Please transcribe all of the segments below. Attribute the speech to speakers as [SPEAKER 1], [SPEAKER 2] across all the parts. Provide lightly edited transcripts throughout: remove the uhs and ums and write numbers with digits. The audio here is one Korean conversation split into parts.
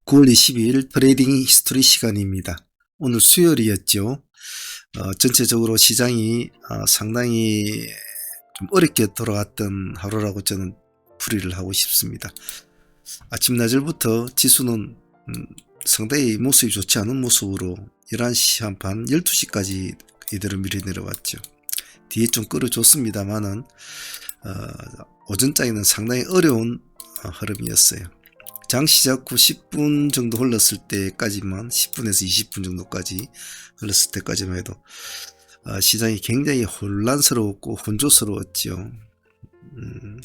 [SPEAKER 1] 9월 22일 트레이딩 히스토리 시간입니다. 오늘 수요일이었죠. 전체적으로 시장이 상당히 좀 어렵게 돌아갔던 하루라고 저는 풀이를 하고 싶습니다. 아침 낮을부터 지수는 상당히 모습이 좋지 않은 모습으로 11시 한 반 12시까지 이대로 밀어 내려왔죠. 뒤에 좀 끌어줬습니다만은 오전장에는 상당히 어려운 흐름이었어요. 장 시작 후 10분 정도 흘렀을 때까지만 10분에서 20분 정도까지 흘렀을 때까지만 해도 시장이 굉장히 혼란스러웠고 혼조스러웠죠.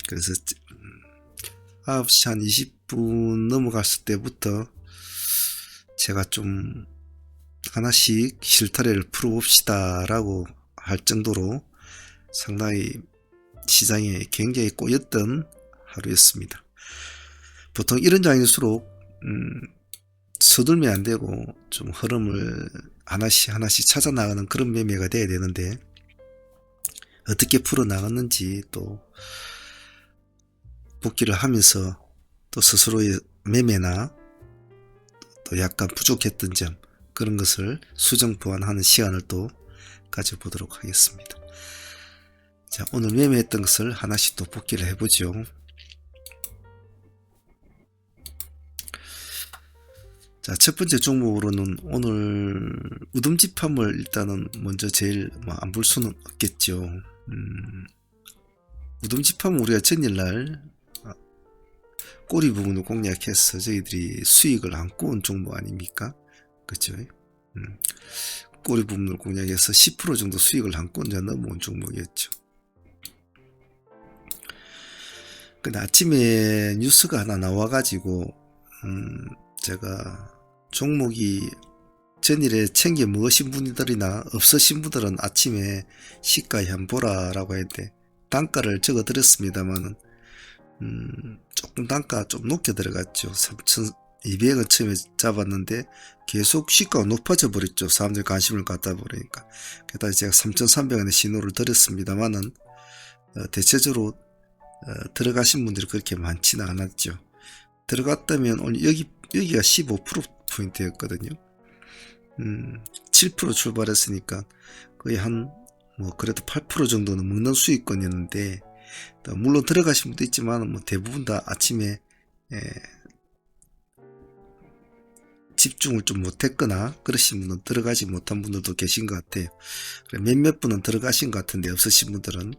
[SPEAKER 1] 그래서 9시 한 20분 넘어갔을 때부터 제가 좀 하나씩 실타래를 풀어봅시다 라고 할 정도로 상당히 시장에 굉장히 꼬였던 하루였습니다. 보통 이런 장일수록 서둘면 안 되고 좀 흐름을 하나씩 찾아 나가는 그런 매매가 돼야 되는데 어떻게 풀어 나갔는지 또 복귀를 하면서 또 스스로의 매매나 또 약간 부족했던 점 그런 것을 수정 보완하는 시간을 또 가져보도록 하겠습니다. 자, 오늘 매매했던 것을 하나씩 또 복귀를 해보죠. 자, 첫 번째 종목으로는 오늘 우듬집함을 일단은 먼저 제일 안 볼 수는 없겠죠. 우듬집함은 우리가 전일날 꼬리 부분을 공략해서 저희들이 수익을 안고 온 종목 아닙니까? 그렇죠? 꼬리 부분을 공략해서 10% 정도 수익을 안고 넘어온 종목이었죠. 근데 아침에 뉴스가 하나 나와가지고 제가 종목이 전일에 챙겨 먹으신 분들이나 없으신 분들은 아침에 시가 한번 보라 라고 했는데 단가를 적어 드렸습니다만은 조금 단가 좀 높게 들어갔죠. 3,200원 처음에 잡았는데 계속 시가가 높아져 버렸죠. 사람들이 관심을 갖다 버리니까. 그러다 제가 3,300원에 신호를 드렸습니다만은 대체적으로 들어가신 분들이 그렇게 많지는 않았죠. 들어갔다면 오늘 여기가 15%포인트였거든요. 7% 출발했으니까 거의 그래도 8% 정도는 먹는 수익권이었는데, 물론 들어가신 분도 있지만, 대부분 다 아침에, 집중을 좀 못했거나, 그러신 분은 들어가지 못한 분들도 계신 것 같아요. 몇몇 분은 들어가신 것 같은데, 없으신 분들은,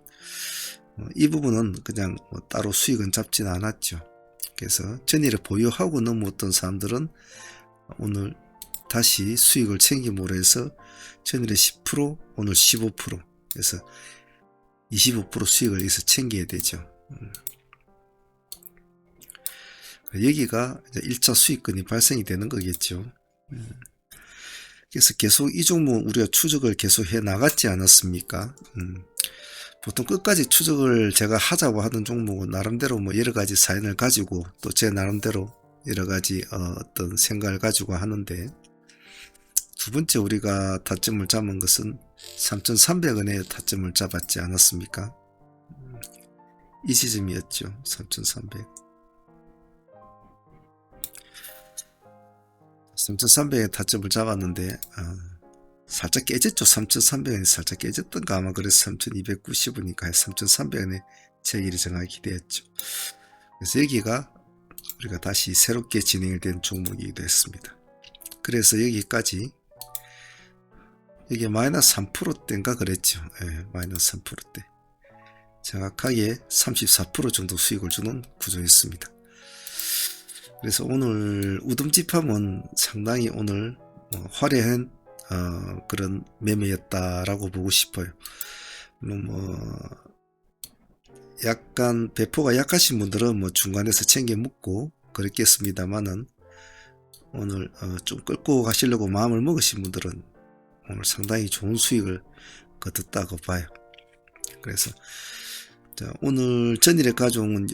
[SPEAKER 1] 이 부분은 그냥 따로 수익은 잡지는 않았죠. 그래서 전일에 보유하고 넘어왔던 사람들은 오늘 다시 수익을 챙김으로 해서 전일에 10% 오늘 15% 그래서 25% 수익을 여기서 챙겨야 되죠. 여기가 이제 1차 수익권이 발생이 되는 거겠죠. 그래서 계속 이 종목 우리가 추적을 계속 해 나갔지 않았습니까? 보통 끝까지 추적을 제가 하자고 하던 종목은 나름대로 여러 가지 사연을 가지고 또 제 나름대로 여러 가지 어떤 생각을 가지고 하는데, 두 번째 우리가 타점을 잡은 것은 3,300원에 타점을 잡았지 않았습니까? 이 지점이었죠. 3,300. 3,300에 타점을 잡았는데 살짝 깨졌죠. 3,300원이 살짝 깨졌던가 아마 그래서 3,290원이니까 3,300원에 제기를 정하게 되었죠. 그래서 여기가 우리가 다시 새롭게 진행된 종목이기도 했습니다. 그래서 여기까지 이게 마이너스 3%대인가 그랬죠. 예, 마이너스 3%대. 정확하게 34% 정도 수익을 주는 구조였습니다. 그래서 오늘 우듬집함은 상당히 오늘 화려한 그런 매매였다라고 보고 싶어요. 물론 약간 배포가 약하신 분들은 중간에서 챙겨 묻고 그랬겠습니다만은 오늘 좀 끌고 가시려고 마음을 먹으신 분들은 오늘 상당히 좋은 수익을 거뒀다고 봐요. 그래서 자, 오늘 전일에 가져온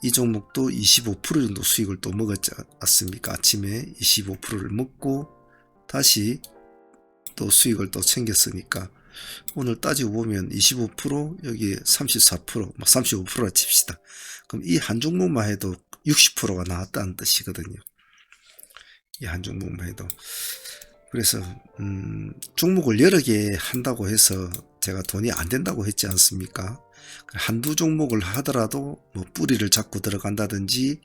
[SPEAKER 1] 이 종목도 25% 정도 수익을 또 먹었지 않습니까? 아침에 25%를 먹고 다시 또 수익을 또 챙겼으니까 오늘 따지고 보면 25% 여기 34% 35%라 칩시다. 그럼 이 한 종목만 해도 60%가 나왔다는 뜻이거든요. 이 한 종목만 해도. 그래서 종목을 여러 개 한다고 해서 제가 돈이 안 된다고 했지 않습니까? 한두 종목을 하더라도 뭐 뿌리를 잡고 들어간다든지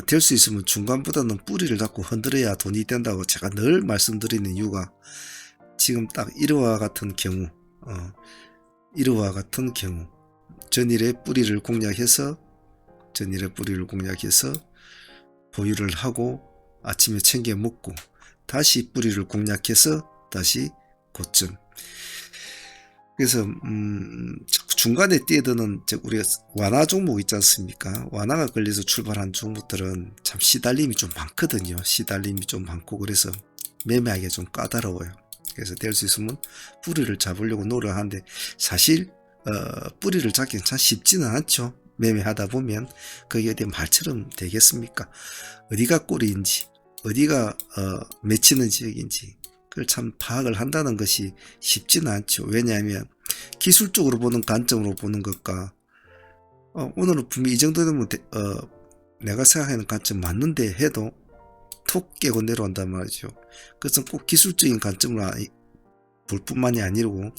[SPEAKER 1] 될 수 있으면 중간보다는 뿌리를 잡고 흔들어야 돈이 된다고 제가 늘 말씀드리는 이유가 지금 딱 이러와 같은 경우 이러와 같은 경우 전일에 뿌리를 공략해서 보유를 하고 아침에 챙겨 먹고 다시 뿌리를 공략해서 다시 고점. 그래서 중간에 뛰어드는 우리 완화 종목 있지 않습니까? 완화가 걸려서 출발한 종목들은 참 시달림이 좀 많거든요. 시달림이 좀 많고 그래서 매매하기가 좀 까다로워요. 그래서 될 수 있으면 뿌리를 잡으려고 노력하는데 사실 뿌리를 잡기는 참 쉽지는 않죠. 매매하다 보면 그게 어디 말처럼 되겠습니까? 어디가 꼬리인지 어디가 맺히는 지역인지 그걸 참 파악을 한다는 것이 쉽지는 않죠. 왜냐하면 기술적으로 보는 관점으로 보는 것과 오늘은 분명히 이 정도 되면 내가 생각하는 관점 맞는데 해도 톡 깨고 내려온단 말이죠. 그것은 꼭 기술적인 관점으로 볼 뿐만이 아니고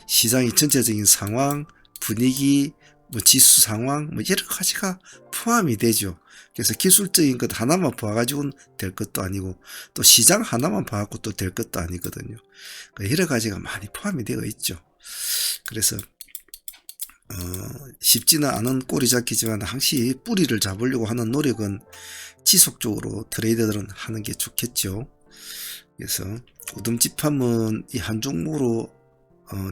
[SPEAKER 1] 시장의 전체적인 상황, 분위기, 뭐 지수 상황, 뭐 여러 가지가 포함이 되죠. 그래서 기술적인 것 하나만 봐가지고는 될 것도 아니고 또 시장 하나만 봐갖고 또 될 것도 아니거든요. 여러 가지가 많이 포함이 되어 있죠. 그래서 쉽지는 않은 꼬리 잡기지만 항시 뿌리를 잡으려고 하는 노력은 지속적으로 트레이더들은 하는 게 좋겠죠. 그래서 우등집함은 이 한 종목으로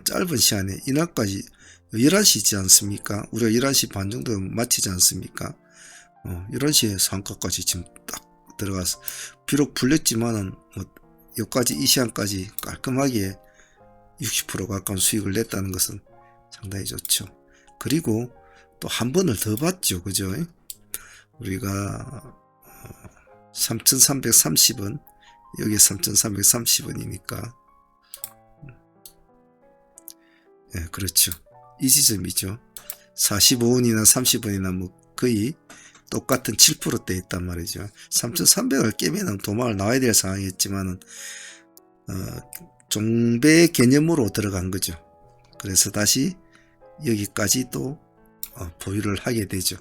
[SPEAKER 1] 짧은 시간에 이날까지 11시지 않습니까? 우리가 11시 반 정도 마치지 않습니까? 11시에 상가까지 지금 딱 들어가서 비록 풀렸지만은 여기까지 이 시간까지 깔끔하게 60% 가까운 수익을 냈다는 것은 상당히 좋죠. 그리고 또 한 번을 더 봤죠. 그죠? 우리가 3,330원 여기 3,330원이니까 예, 그렇죠. 이 지점이죠. 45원이나 30원이나 뭐 거의 똑같은 7%대 있단 말이죠. 3,300을 깨면 도망을 나와야 될 상황이었지만은 종배 개념으로 들어간 거죠. 그래서 다시 여기까지 또 보유를 하게 되죠.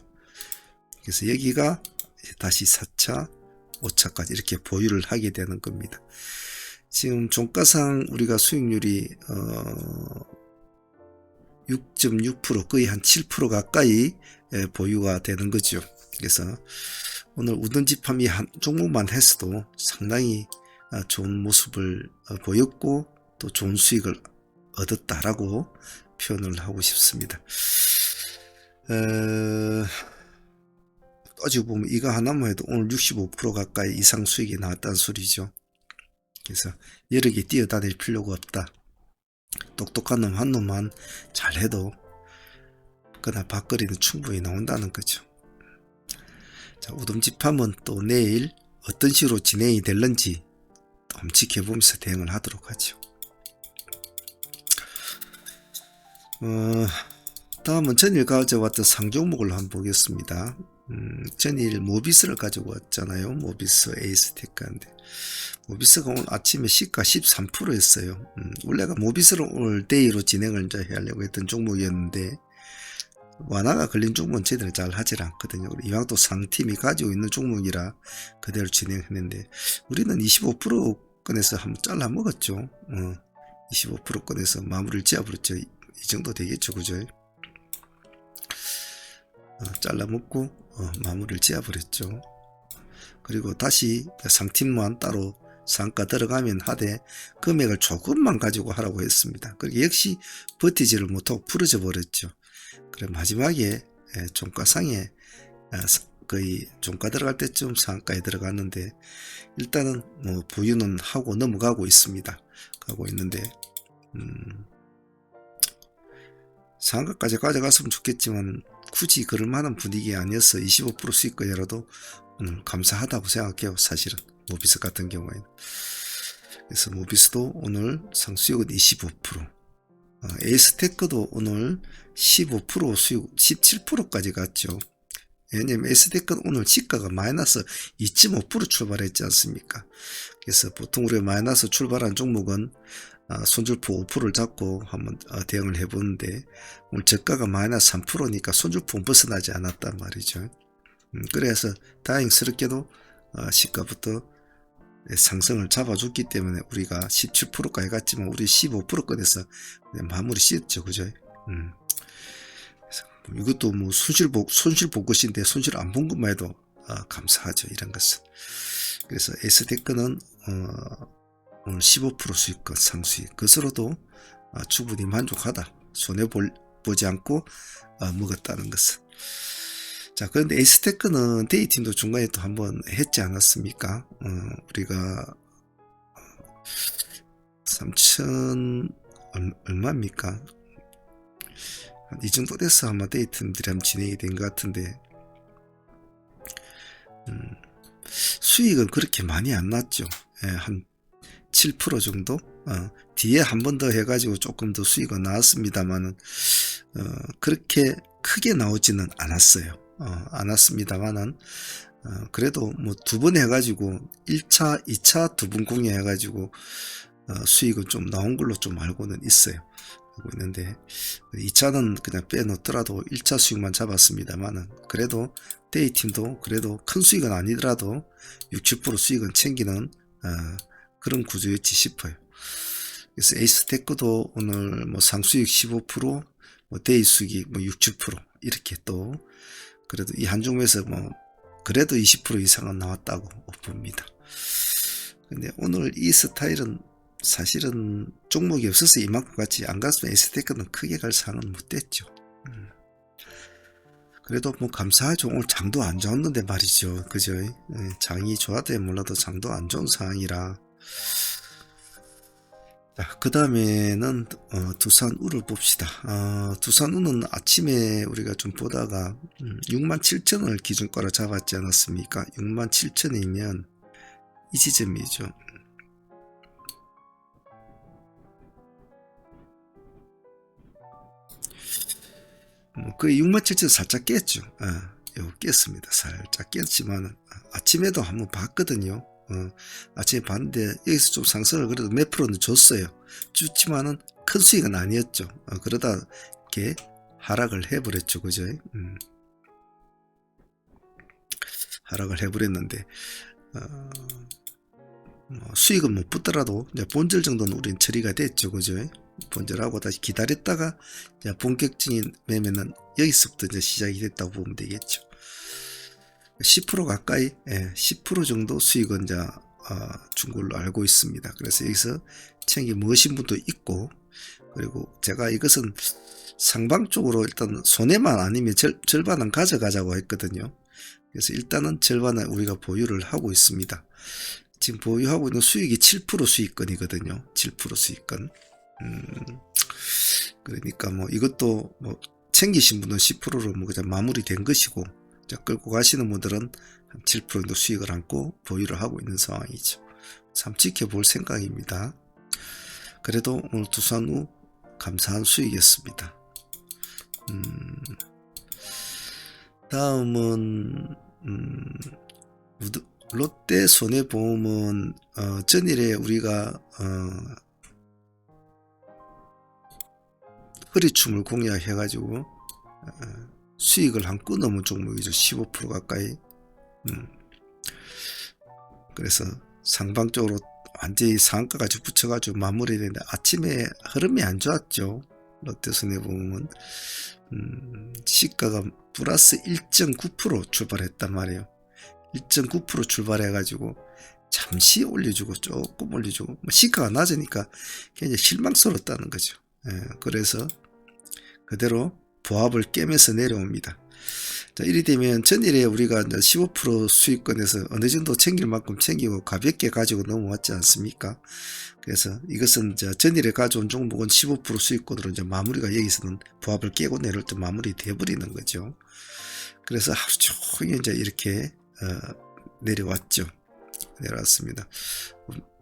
[SPEAKER 1] 그래서 여기가 다시 4차, 5차까지 이렇게 보유를 하게 되는 겁니다. 지금 종가상 우리가 수익률이 6.6% 거의 한 7% 가까이 보유가 되는 거죠. 그래서 오늘 우던집함이 한 종목만 했어도 상당히 좋은 모습을 보였고 또 좋은 수익을 얻었다라고 표현을 하고 싶습니다. 따지고 보면 이거 하나만 해도 오늘 65% 가까이 이상 수익이 나왔다는 소리죠. 그래서 여러 개 뛰어다닐 필요가 없다. 똑똑한 놈 한 놈만 잘해도 그나 밥거리는 충분히 나온다는 거죠. 자, 우등집함은 또 내일 어떤 식으로 진행이 될는지 좀 지켜보면서 대응을 하도록 하죠. 다음은 전일 가져왔던 상종목을 한번 보겠습니다. 전일 모비스를 가지고 왔잖아요. 모비스 에이스테크인데 모비스가 오늘 아침에 시가 13%였어요. 원래가 모비스를 오늘 데이로 진행을 이제 하려고 했던 종목이었는데 완화가 걸린 종목은 제대로 잘 하질 않거든요. 이왕 또 상팀이 가지고 있는 종목이라 그대로 진행했는데 우리는 25%권에서 한번 잘라 먹었죠. 25%권에서 마무리를 지어버렸죠. 이 정도 되겠죠. 그죠? 잘라 먹고 마무리를 지어버렸죠. 그리고 다시 상팀만 따로 상가 들어가면 하되 금액을 조금만 가지고 하라고 했습니다. 그리고 역시 버티지를 못하고 부러져 버렸죠. 그래 마지막에 종가상에 거의 종가 들어갈 때쯤 상가에 들어갔는데 일단은 뭐 보유는 하고 넘어가고 있습니다. 가고 있는데 상가까지 가져갔으면 좋겠지만 굳이 그럴 만한 분위기 아니어서 25% 수익권이라도 오늘 감사하다고 생각해요. 사실은 모비스 같은 경우에는. 그래서 모비스도 오늘 상수익은 25%, 에이스테크도 오늘 15% 수익 17%까지 갔죠. 왜냐면 SD권 오늘 시가가 마이너스 2.5% 출발했지 않습니까? 그래서 보통 우리가 마이너스 출발한 종목은 손절포 5%를 잡고 한번 대응을 해보는데 오늘 저가가 마이너스 3%니까 손절포는 벗어나지 않았단 말이죠. 그래서 다행스럽게도 시가부터 상승을 잡아줬기 때문에 우리가 17%까지 갔지만 우리 15%권에서 마무리 씌었죠. 그죠? 이것도 뭐 손실 볼 것인데 손실 안 본 것만 해도 감사하죠. 이런 것은. 그래서 SD권은 오늘 15% 수익권 상수익 그것으로도 충분히 만족하다. 손해보지 않고 먹었다는 것은. 자, 그런데 SD권은 데이팀도 중간에 또 한번 했지 않았습니까? 우리가 3천 얼마입니까? 이 정도 돼서 아마 데이트들이 한번 진행이 된 것 같은데 수익은 그렇게 많이 안 났죠. 한 7% 정도 뒤에 한 번 더 해가지고 조금 더 수익은 나왔습니다만은 그렇게 크게 나오지는 않았어요. 않았습니다만은 그래도 뭐 두 번 해가지고 1차 2차 두 번 공유해가지고 수익은 좀 나온 걸로 좀 알고는 있어요. 하고 있는데 2차는 그냥 빼놓더라도 1차 수익만 잡았습니다만은 그래도 데이팀도 그래도 큰 수익은 아니더라도 60% 수익은 챙기는 그런 구조였지 싶어요. 그래서 에이스테크도 오늘 뭐 상수익 15%, 뭐 데이 수익이 뭐 67% 이렇게 또 그래도 이 한 종목에서 뭐 그래도 20% 이상은 나왔다고 봅니다. 근데 오늘 이 스타일은 사실은 종목이 없어서 이만큼 같이 안 갔으면 에이스테크는 크게 갈 상은 못 됐죠. 그래도 뭐 감사하죠. 오늘 장도 안 좋았는데 말이죠. 그죠? 장이 좋아도 몰라도 장도 안 좋은 상황이라. 자, 그 다음에는 두산우를 봅시다. 두산우는 아침에 우리가 좀 보다가 67,000원을 기준가로 잡았지 않았습니까? 67,000원이면 이 지점이죠. 거의 67,000원 살짝 깼죠. 깼습니다. 살짝 깼지만 아침에도 한번 봤거든요. 아침에 봤는데 여기서 좀 상승을 그래도 몇 프로는 줬어요. 줬지만은 큰 수익은 아니었죠. 그러다 이렇게 하락을 해버렸죠. 그죠? 하락을 해버렸는데 수익은 못 붙더라도 이제 본절 정도는 우린 처리가 됐죠. 그죠? 본절하고 다시 기다렸다가 이제 본격적인 매매는 여기서부터 이제 시작이 됐다고 보면 되겠죠. 10% 가까이 10% 정도 수익은 이제 준 걸로 알고 있습니다. 그래서 여기서 챙겨 먹으신 분도 있고 그리고 제가 이것은 상방 쪽으로 일단 손해만 아니면 절반은 가져가자고 했거든요. 그래서 일단은 절반은 우리가 보유를 하고 있습니다. 지금 보유하고 있는 수익이 7% 수익권이거든요. 7% 수익권. 그러니까 뭐 이것도 뭐 챙기신 분은 10%로 뭐 그냥 마무리된 것이고 끌고 가시는 분들은 한 7% 정도 수익을 안고 보유를 하고 있는 상황이죠. 참 지켜볼 생각입니다. 그래도 오늘 두산우 감사한 수익이었습니다. 다음은 롯데 손해보험은 전일에 우리가 허리춤을 공략해 가지고 수익을 한 끊어놓은 종목이죠. 15% 가까이. 그래서 상방적으로 완전히 상한가까지 붙여가지고 마무리되는데 아침에 흐름이 안 좋았죠. 롯데손해보험은 시가가 플러스 1.9% 출발했단 말이에요. 1.9% 출발해가지고 잠시 올려주고 조금 올려주고 시가가 낮으니까 굉장히 실망스럽다는 거죠. 그래서 그대로 보합을 깨면서 내려옵니다. 자, 이리 되면 전일에 우리가 15% 수익권에서 어느 정도 챙길 만큼 챙기고 가볍게 가지고 넘어왔지 않습니까? 그래서 이것은 전일에 가져온 종목은 15% 수익권으로 이제 마무리가 여기서는 보합을 깨고 내려올 때 마무리 돼버리는 거죠. 그래서 하루 종일 이제 이렇게 내려왔죠. 내려왔습니다.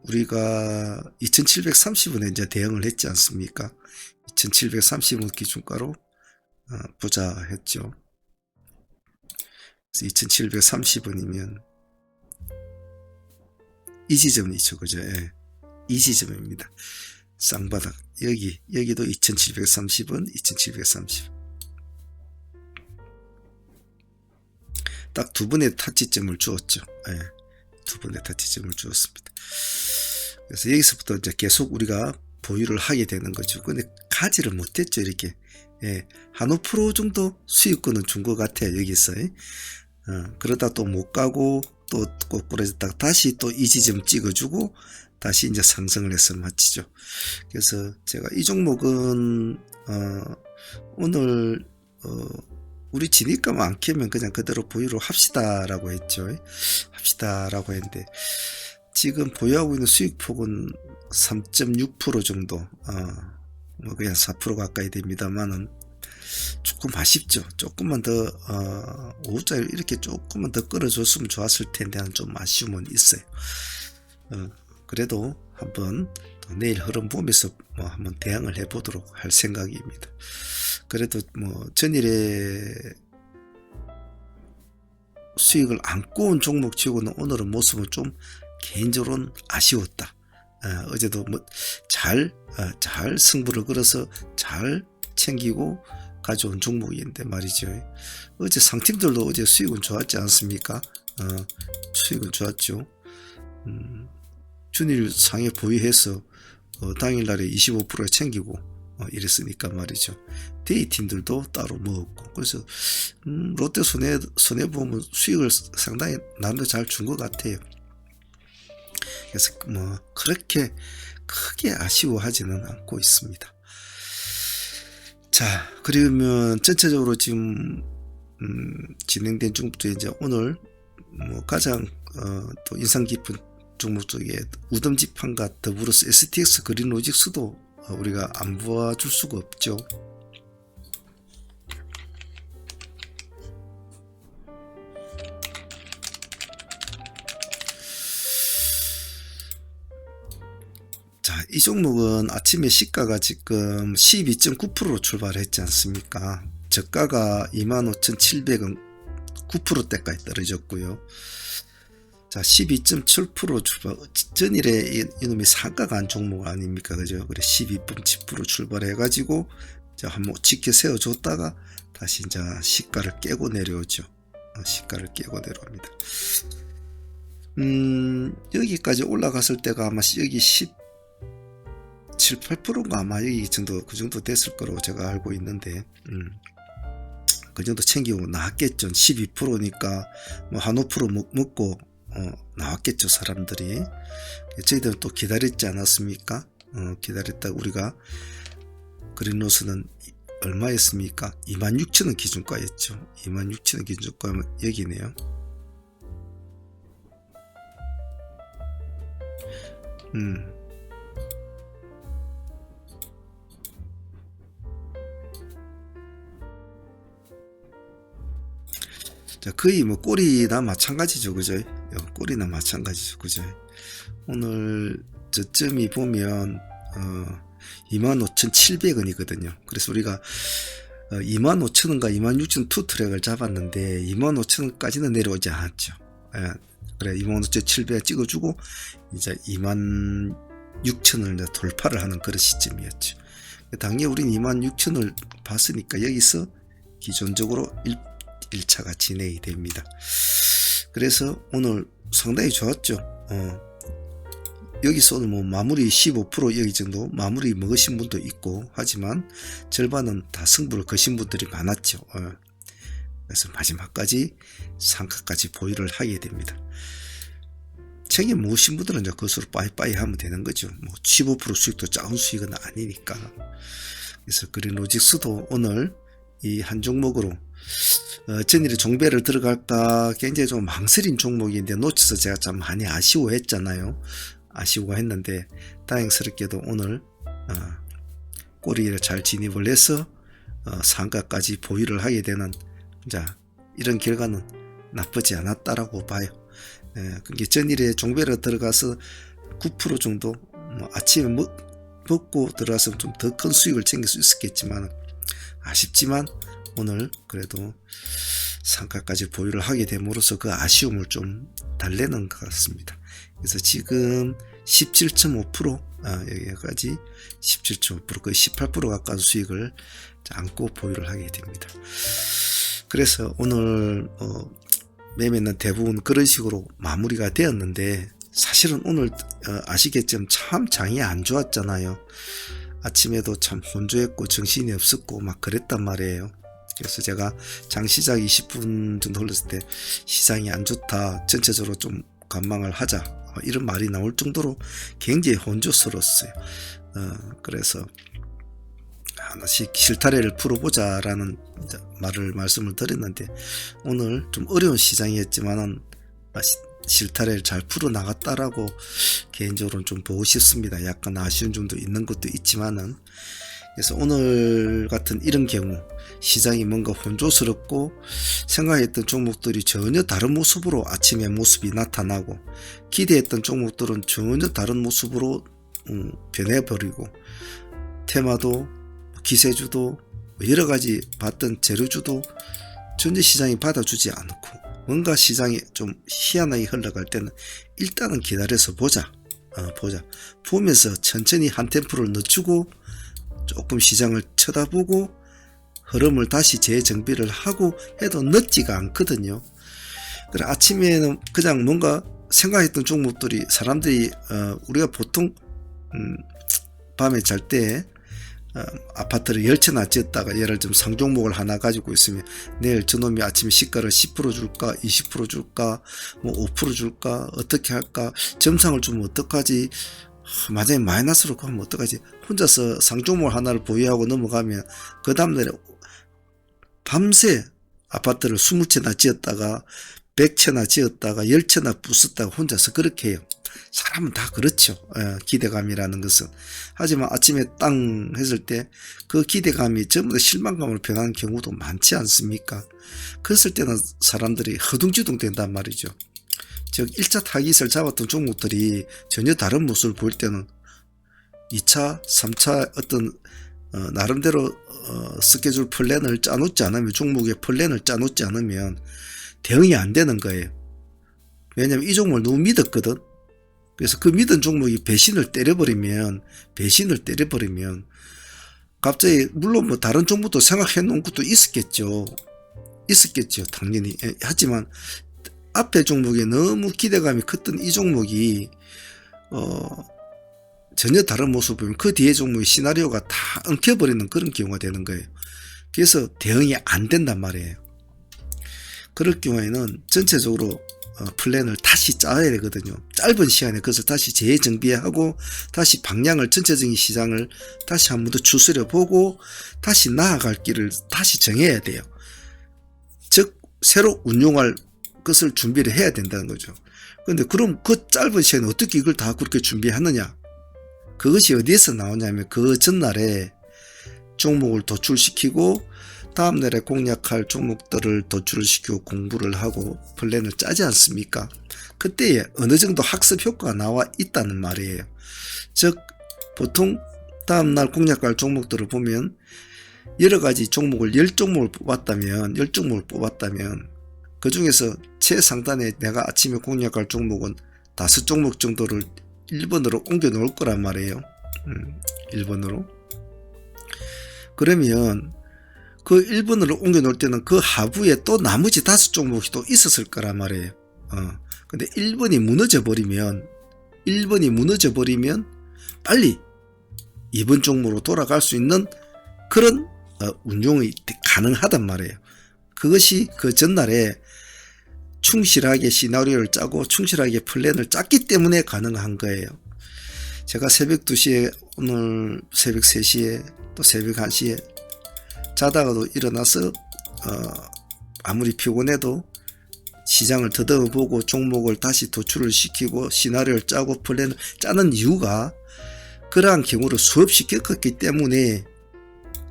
[SPEAKER 1] 우리가 2730원에 이제 대응을 했지 않습니까? 2730원 기준가로 보자 했죠. 2730원이면 이 지점이죠. 그죠? 예. 이 지점입니다. 쌍바닥. 여기도 2730원, 2730원. 딱 두 번의 타치점을 주었죠. 예. 두 번의 타치점을 주었습니다. 그래서 여기서부터 이제 계속 우리가 보유를 하게 되는 거죠. 근데 가지를 못했죠. 이렇게. 예. 한 5% 정도 수익권은 준 것 같아요. 여기서. 그러다 또 못 가고 또 꼬꾸라졌다가 다시 또 이 지점 찍어주고 다시 이제 상승을 해서 마치죠. 그래서 제가 이 종목은 오늘 우리 지니까 안 키우면 그냥 그대로 보유를 합시다라고 했죠. 합시다라고 했는데 지금 보유하고 있는 수익폭은 3.6% 정도, 뭐 그냥 4% 가까이 됩니다만은 조금 아쉽죠. 조금만 더 오후자를 이렇게 조금만 더 끌어줬으면 좋았을 텐데 하는 좀 아쉬움은 있어요. 그래도 한번 내일 흐름 보면서 뭐 한번 대응을 해보도록 할 생각입니다. 그래도 뭐 전일에 수익을 안고 온 종목 치고는 오늘은 모습은 좀 개인적으로는 아쉬웠다. 어제도 뭐 잘 승부를 걸어서 잘 챙기고 가져온 종목인데 말이죠. 어제 상팀들도 어제 수익은 좋았지 않습니까? 수익은 좋았죠. 준일 상에 보유해서 당일날에 25% 챙기고 이랬으니까 말이죠. 데이팀들도 따로 먹었고 그래서 롯데 손해보험은 수익을 상당히 나름대로 잘 준 것 같아요. 그래서 뭐 그렇게 크게 아쉬워하지는 않고 있습니다. 자, 그러면 전체적으로 지금 진행된 종목 중에 이제 오늘 뭐 가장 또 인상 깊은 종목 중에 우덤지판과 더불어서 STX 그린로직스도 우리가 안 보아줄 수가 없죠. 자, 이 종목은 아침에 시가가 지금 12.9%로 출발했지 않습니까? 저가가 25,700원 9%대까지 떨어졌고요. 자, 12.7% 출발. 전일에 이놈이 상가가 한 종목 아닙니까? 그죠? 그래, 12.7% 출발해가지고, 자, 한번 지켜 세워줬다가, 다시 이제 시가를 깨고 내려오죠. 시가를 깨고 내려옵니다. 여기까지 올라갔을 때가 아마 여기 17, 8%인가 아마 여기 정도, 그 정도 됐을 거라고 제가 알고 있는데, 그 정도 챙기고 나왔겠죠. 12%니까, 뭐, 한 5% 먹고, 나왔겠죠. 사람들이. 저희들은 또 기다렸지 않았습니까? 기다렸다 우리가 그린로스는 얼마였습니까? 26,000원 기준가였죠. 26,000원 기준가면 여기네요. 자, 거의 뭐 꼴이나 마찬가지죠. 그죠? 꼴이나 마찬가지죠. 그죠? 오늘 저점이 보면 25,700원이거든요. 그래서 우리가 25,000원과 26,000원 투 트랙을 잡았는데 25,000원까지는 내려오지 않았죠. 그래 25,700원 찍어주고 이제 26,000원을 돌파를 하는 그런 시점이었죠. 당연히 우린 26,000원을 봤으니까 여기서 기존적으로 1차가 진행이 됩니다. 그래서 오늘 상당히 좋았죠. 여기서 오늘 뭐 마무리 15% 여기 정도 마무리 먹으신 분도 있고 하지만 절반은 다 승부를 거신 분들이 많았죠. 그래서 마지막까지 상가까지 보유를 하게 됩니다. 챙겨 모으신 분들은 이제 그것으로 빠이빠이 하면 되는 거죠. 뭐 15% 수익도 작은 수익은 아니니까. 그래서 그린로직스도 오늘 이 한 종목으로 전일에 종배를 들어갈까 굉장히 좀 망설인 종목인데 놓쳐서 제가 참 많이 아쉬워했잖아요. 아쉬워했는데 다행스럽게도 오늘 꼬리를 잘 진입을 해서 상가까지 보유를 하게 되는 자 이런 결과는 나쁘지 않았다라고 봐요. 그게 전일에 종배를 들어가서 9% 정도 뭐 아침에 먹고 들어가서 좀 더 큰 수익을 챙길 수 있었겠지만 아쉽지만 오늘 그래도 상가까지 보유를 하게 됨으로써 그 아쉬움을 좀 달래는 것 같습니다. 그래서 지금 17.5% 여기까지 17.5% 거의 18% 가까운 수익을 안고 보유를 하게 됩니다. 그래서 오늘 매매는 대부분 그런 식으로 마무리가 되었는데, 사실은 오늘 아시겠지만 참 장이 안 좋았잖아요. 아침에도 참 혼조했고 정신이 없었고 막 그랬단 말이에요. 그래서 제가 장 시작 20분 정도 흘렀을 때 시장이 안 좋다, 전체적으로 좀 관망을 하자, 이런 말이 나올 정도로 굉장히 혼조스러웠어요. 그래서 하나씩 실타래를 풀어보자 라는 말씀을 드렸는데, 오늘 좀 어려운 시장이었지만은 실타래를 잘 풀어나갔다라고 개인적으로는 좀 보고 싶습니다. 약간 아쉬운 점도 있는 것도 있지만은. 그래서 오늘 같은 이런 경우 시장이 뭔가 혼조스럽고 생각했던 종목들이 전혀 다른 모습으로 아침에 모습이 나타나고, 기대했던 종목들은 전혀 다른 모습으로 변해버리고, 테마도 기세주도 여러가지 봤던 재료주도 전혀 시장이 받아주지 않고, 뭔가 시장이 좀 희한하게 흘러갈 때는 일단은 기다려서 보자. 보면서 천천히 한 템포를 늦추고 조금 시장을 쳐다보고 흐름을 다시 재정비를 하고 해도 늦지가 않거든요. 그래, 아침에는 그냥 뭔가 생각했던 종목들이, 사람들이 우리가 보통 밤에 잘 때 아파트를 10채나 지었다가 예를 들면 상종목을 하나 가지고 있으면 내일 저놈이 아침에 시가를 10% 줄까 20% 줄까 뭐 5% 줄까 어떻게 할까, 점상을 주면 어떡하지, 만약에 마이너스로 가면 어떡하지, 혼자서 상종목 하나를 보유하고 넘어가면 그 다음날에 밤새 아파트를 20채나 지었다가 100채나 지었다가 10채나 부쉈다가 혼자서 그렇게 해요. 사람은 다 그렇죠. 기대감이라는 것은. 하지만 아침에 땅 했을 때 그 기대감이 전부 다 실망감으로 변하는 경우도 많지 않습니까? 그랬을 때는 사람들이 허둥지둥 된단 말이죠. 즉 1차 타깃을 잡았던 종목들이 전혀 다른 모습을 보일 때는 2차, 3차 어떤 나름대로 스케줄 플랜을 짜놓지 않으면, 종목의 플랜을 짜놓지 않으면 대응이 안 되는 거예요. 왜냐면 이 종목을 너무 믿었거든. 그래서 그 믿은 종목이 배신을 때려버리면 갑자기, 물론 뭐 다른 종목도 생각해 놓은 것도 있었겠죠 당연히. 하지만 앞에 종목에 너무 기대감이 컸던 이 종목이 전혀 다른 모습을 보면 그 뒤에 종목의 시나리오가 다 엉켜버리는 그런 경우가 되는 거예요. 그래서 대응이 안 된단 말이에요. 그럴 경우에는 전체적으로 플랜을 다시 짜야 되거든요. 짧은 시간에 그것을 다시 재정비하고 다시 방향을, 전체적인 시장을 다시 한 번 더 추스려 보고 다시 나아갈 길을 다시 정해야 돼요. 즉 새로 운용할 것을 준비를 해야 된다는 거죠. 그런데 그럼 그 짧은 시간에 어떻게 이걸 다 그렇게 준비하느냐, 그것이 어디에서 나오냐면 그 전날에 종목을 도출시키고 다음날에 공략할 종목들을 도출을 시키고 공부를 하고 플랜을 짜지 않습니까? 그때에 어느 정도 학습 효과가 나와 있다는 말이에요. 즉 보통 다음날 공략할 종목들을 보면 여러가지 종목을 10종목을 뽑았다면 그 중에서 최상단에 내가 아침에 공략할 종목은 5종목 정도를 1번으로 옮겨 놓을 거란 말이에요. 1번으로. 그러면 그 1번으로 옮겨 놓을 때는 그 하부에 또 나머지 5종목이 또 있었을 거란 말이에요. 근데 1번이 무너져 버리면 빨리 2번 종목으로 돌아갈 수 있는 그런 운용이 가능하단 말이에요. 그것이 그 전날에 충실하게 시나리오를 짜고 충실하게 플랜을 짰기 때문에 가능한 거예요. 제가 새벽 2시에, 오늘 새벽 3시에, 또 새벽 1시에 자다가도 일어나서 아무리 피곤해도 시장을 더듬어보고 종목을 다시 도출을 시키고 시나리오를 짜고 플랜을 짜는 이유가 그러한 경우를 수없이 겪었기 때문에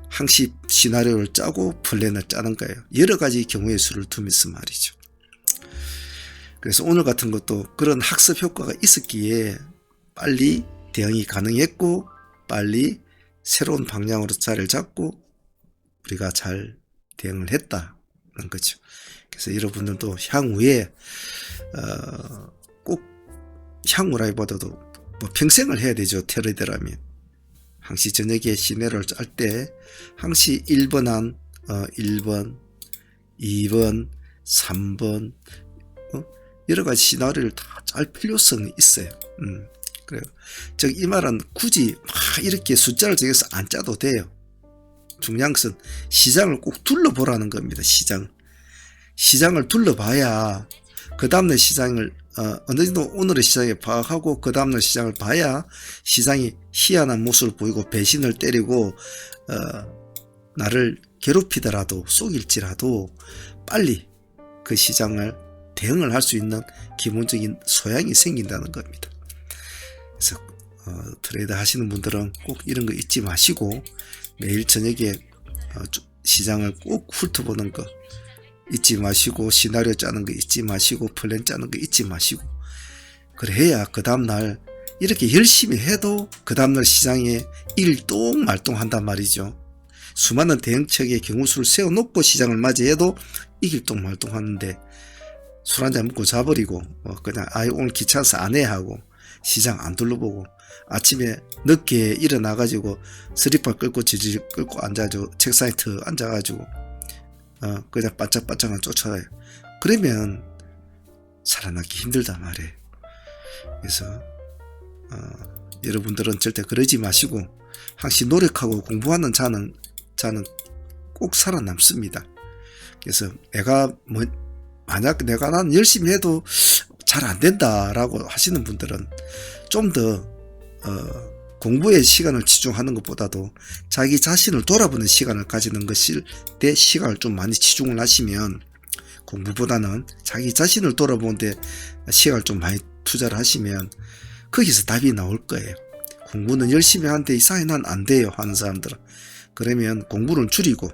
[SPEAKER 1] 항시 시나리오를 짜고 플랜을 짜는 거예요. 여러 가지 경우의 수를 두면서 말이죠. 그래서 오늘 같은 것도 그런 학습 효과가 있었기에 빨리 대응이 가능했고 빨리 새로운 방향으로 자리를 잡고 우리가 잘 대응을 했다. 거죠. 그래서 여러분들도 향후에 꼭 향후라기보다도 뭐 평생을 해야 되죠. 트레이더라면 항시 저녁에 시내를 짤 때 항시 1번 1번 2번 3번 여러가지 시나리오를 다 짤 필요성이 있어요. 그래요. 즉 이 말은 굳이 막 이렇게 숫자를 정해서 안 짜도 돼요. 중요한 것은 시장을 꼭 둘러보라는 겁니다. 시장을 둘러봐야 그 다음날 시장을 어느 정도 오늘의 시장에 파악하고 그 다음날 시장을 봐야 시장이 희한한 모습을 보이고 배신을 때리고 나를 괴롭히더라도 속일지라도 빨리 그 시장을 대응을 할 수 있는 기본적인 소양이 생긴다는 겁니다. 그래서 트레이더 하시는 분들은 꼭 이런 거 잊지 마시고 매일 저녁에 시장을 꼭 훑어보는 거 잊지 마시고 시나리오 짜는 거 잊지 마시고 플랜 짜는 거 잊지 마시고 그래야 그 다음날 이렇게 열심히 해도 그 다음날 시장에 일동말동한단 말이죠. 수많은 대응책의 경우수를 세워놓고 시장을 맞이해도 이길동말동하는데 술 한잔 먹고 자버리고 그냥 오늘 귀찮아서 안 해 하고 시장 안 둘러보고 아침에 늦게 일어나가지고 스리퍼 끌고 지지 끌고 앉아가지고 책상에 턱 앉아가지고 그냥 바짝바짝만 쫓아가요. 그러면 살아남기 힘들단 말이에요. 그래서 여러분들은 절대 그러지 마시고 항시 노력하고 공부하는 자는 꼭 살아남습니다. 그래서 만약 난 열심히 해도 잘 안 된다라고 하시는 분들은 좀 더 공부에 시간을 치중하는 것보다도 자기 자신을 돌아보는 시간을 가지는 것일 때 시간을 좀 많이 치중을 하시면 공부보다는 자기 자신을 돌아보는데 시간을 좀 많이 투자를 하시면 거기서 답이 나올 거예요. 공부는 열심히 하는데 이상하게 난 안 돼요 하는 사람들은 그러면 공부를 줄이고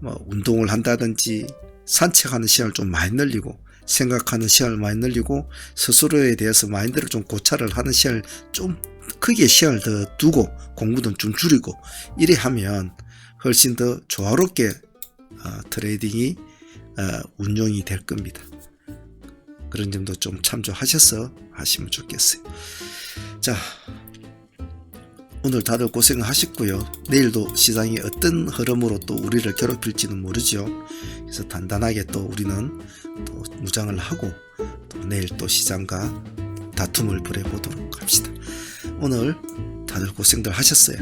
[SPEAKER 1] 운동을 한다든지 산책하는 시간을 좀 많이 늘리고 생각하는 시간을 많이 늘리고 스스로에 대해서 마인드를 좀 고찰을 하는 시간을 좀 크게 시간을 더 두고 공부도 좀 줄이고 이래 하면 훨씬 더 조화롭게 트레이딩이 운용이 될 겁니다. 그런 점도 좀 참조하셔서 하시면 좋겠어요. 자, 오늘 다들 고생을 하셨고요. 내일도 시장이 어떤 흐름으로 또 우리를 괴롭힐지는 모르죠. 그래서 단단하게 또 우리는 또 무장을 하고 또 내일 또 시장과 다툼을 벌여보도록 합시다. 오늘 다들 고생들 하셨어요.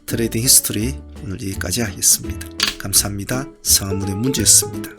[SPEAKER 1] 트레이딩 히스토리 오늘 여기까지 하겠습니다. 감사합니다. 성함문의 문제였습니다.